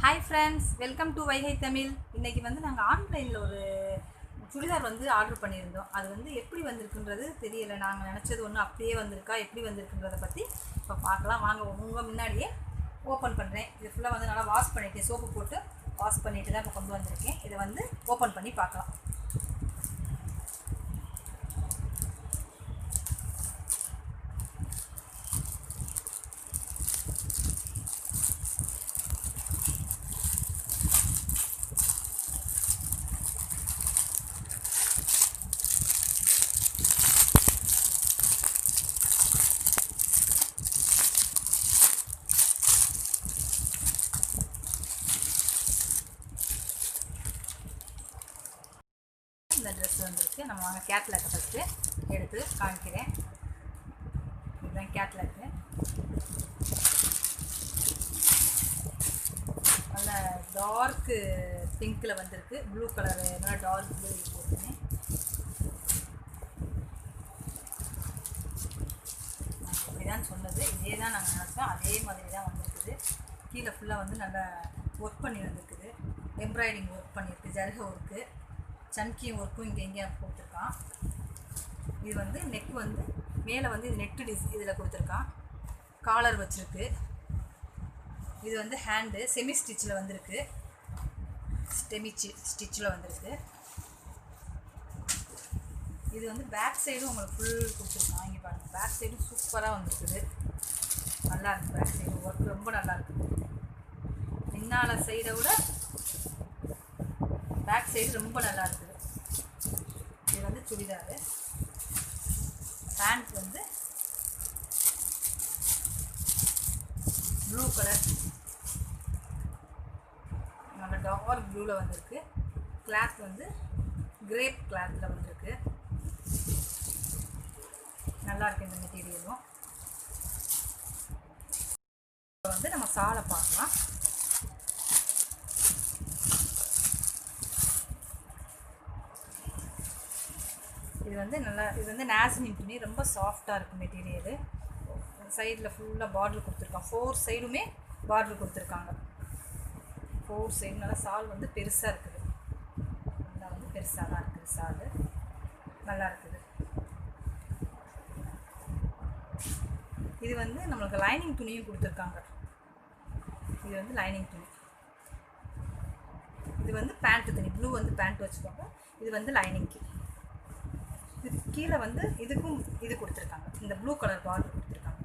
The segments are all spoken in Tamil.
Hi friends, welcome to Vaigai Tamil. இன்றைக்கி வந்து நாங்கள் ஆன்லைனில் ஒரு சுடிதார் வந்து ஆர்டர் பண்ணியிருந்தோம். அது வந்து எப்படி வந்திருக்குன்றது தெரியலை. நாங்கள் நினச்சது ஒன்று அப்படியே வந்திருக்கா, எப்படி வந்திருக்குன்றதை பற்றி இப்போ பார்க்கலாம் வாங்க. உங்கள் முன்னாடியே ஓப்பன் பண்ணுறேன். இது ஃபுல்லாக வந்து நல்லா வாஷ் பண்ணிவிட்டு சோப்பு போட்டு வாஷ் பண்ணிவிட்டு தான் இப்போ கொண்டு வந்திருக்கேன். இதை வந்து ஓப்பன் பண்ணி பார்க்கலாம். இந்த ட்ரெஸ் வந்துருக்கு. நம்ம வாங்க கேட்லாக்கை ஃபஸ்ட்டு எடுத்து காமிக்கிறேன். இதுதான் கேட்லாக்கு. நல்ல டார்க்கு பிங்க்கில் வந்திருக்கு. ப்ளூ கலரு, நல்லா டார்க் ப்ளூ போட்டுருக்கேன். இப்படிதான் சொன்னது, இதே தான் நாங்கள் நினச்சோம். அதே மாதிரி தான் வந்திருக்குது. கீழே ஃபுல்லாக வந்து நல்லா ஒர்க் பண்ணி வந்திருக்குது. எம்ப்ராய்டிங் ஒர்க் பண்ணியிருக்கு, ஜருக ஒர்க்கு, சன்கி ஒர்க்கும் இங்கே எங்கேயும் கொடுத்துருக்கான். இது வந்து நெக் வந்து மேலே வந்து இது நெட்டு இதில் கொடுத்துருக்கான். காலர் வச்சுருக்கு. இது வந்து ஹேண்டு செமி ஸ்டிச்சில் வந்திருக்கு. ஸ்டிச்சில் வந்திருக்கு. இது வந்து பேக் சைடும் உங்களுக்கு ஃபுல் கொடுத்துருக்கான். இங்கே பாருங்கள், பேக் சைடும் சூப்பராக வந்துருக்குது. நல்லா இருக்குது. பேக் சைடு ஒர்க் ரொம்ப நல்லா இருக்குது. பின்னால் சைடை விட பேக் சைடு ரொம்ப நல்லா இருக்குது. இது வந்து சுடிதாரு. பேண்ட் வந்து ப்ளூ கலர், நல்ல டார்க் ப்ளூவில் வந்திருக்கு. கிளாத் வந்து கிரேப் கிளாத்தில் வந்திருக்கு. நல்லாயிருக்கு இந்த மெட்டீரியலும். இப்போ வந்து நம்ம சாலை பார்க்கலாம். இது வந்து நல்லா, இது வந்து நாசினி துணி, ரொம்ப சாஃப்டாக இருக்குது மெட்டீரியலு. சைடில் ஃபுல்லாக பார்டர் கொடுத்துருக்காங்க. 4 சைடுமே பார்டர் கொடுத்துருக்காங்க. 4 சைடு நல்லா சால் வந்து பெருசாக இருக்குது. நல்லா வந்து பெருசாக தான் இருக்குது சால். நல்லா இருக்குது. இது வந்து நம்மளுக்கு லைனிங் துணியும் கொடுத்துருக்காங்க. இது வந்து லைனிங் துணி. இது வந்து பேண்ட்டு துணி. ப்ளூ வந்து பேண்ட் வச்சுக்கோங்க. இது வந்து லைனிங்க்கு. இது கீழே வந்து இதுக்கும் இது கொடுத்துருக்காங்க. இந்த ப்ளூ கலர் பார்டர் கொடுத்துருக்காங்க.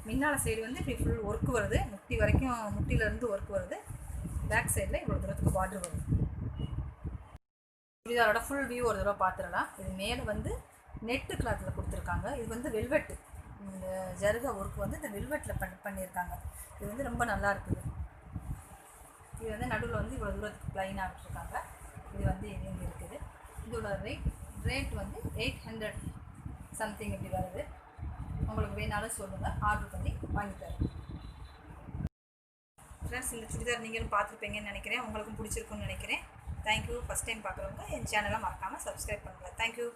முன்னால் சைடு வந்து இப்படி ஃபுல் ஒர்க் வருது. முட்டி வரைக்கும், முட்டியிலேருந்து ஒர்க் வருது. பேக் சைடில் இவ்வளோ தூரத்துக்கு பார்டர் வருது. சுடிதாரோட ஃபுல் வியூ ஒரு தடவை பார்த்துடலாம். இது மேலே வந்து நெட்டு கிளாத்தில் கொடுத்துருக்காங்க. இது வந்து வெல்வெட்டு, இந்த ஜருக ஒர்க் வந்து இந்த வெல்வெட்டில் பண்ணியிருக்காங்க. இது வந்து ரொம்ப நல்லா இருக்குது. இது வந்து நடுவில் வந்து இவ்வளோ தூரத்துக்கு ப்ளைனாக விட்டுருக்காங்க. இது வந்து இங்கே இருக்குது. இதோட ரேட் வந்து 800 சம்திங் இப்படி வருது. உங்களுக்கு வேணாலும் சொல்லுங்கள், ஆர்டர் பண்ணி வாங்கி தரேன். ஃப்ரெண்ட்ஸ், இந்த சுடிதார் நீங்களும் பார்த்துருப்பீங்கன்னு நினைக்கிறேன். உங்களுக்கும் பிடிச்சிருக்குன்னு நினைக்கிறேன். தேங்க்யூ. ஃபஸ்ட் டைம் பார்க்குறவங்க என் சேனலை மறக்காமல் சப்ஸ்கிரைப் பண்ணுங்கள். தேங்க்யூ.